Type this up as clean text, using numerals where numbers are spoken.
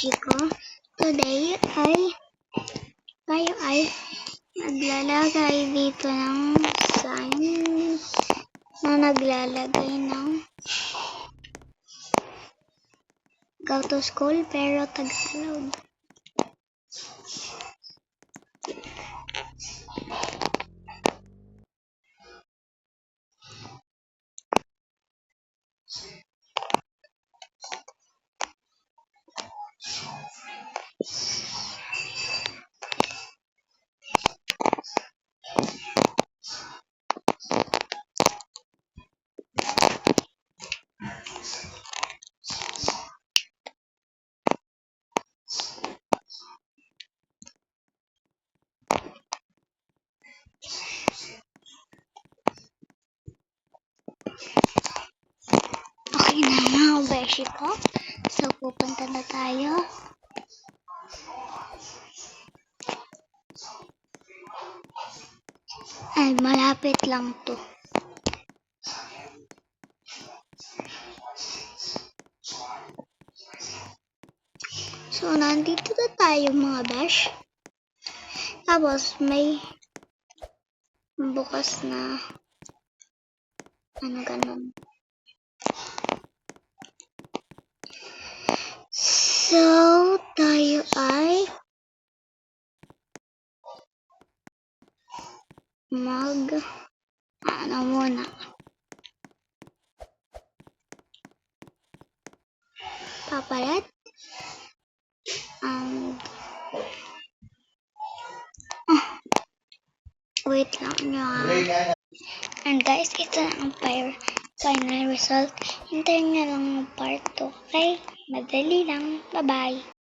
beshi ko. Today tayo ay naglalagay dito ng signs na naglalagay ng go to school pero Tagalog. Okay na mga beshi ko. So, pupunta na tayo. Ay, malapit lang to. So, nandito na tayo mga besh. Tapos, may bukas na ganun. So, tayo ay muna. Papalit. Wait lang nyo. And guys, ito na ang final result. Hintayin nyo lang ng part 2. Okay? Madali lang. Bye-bye.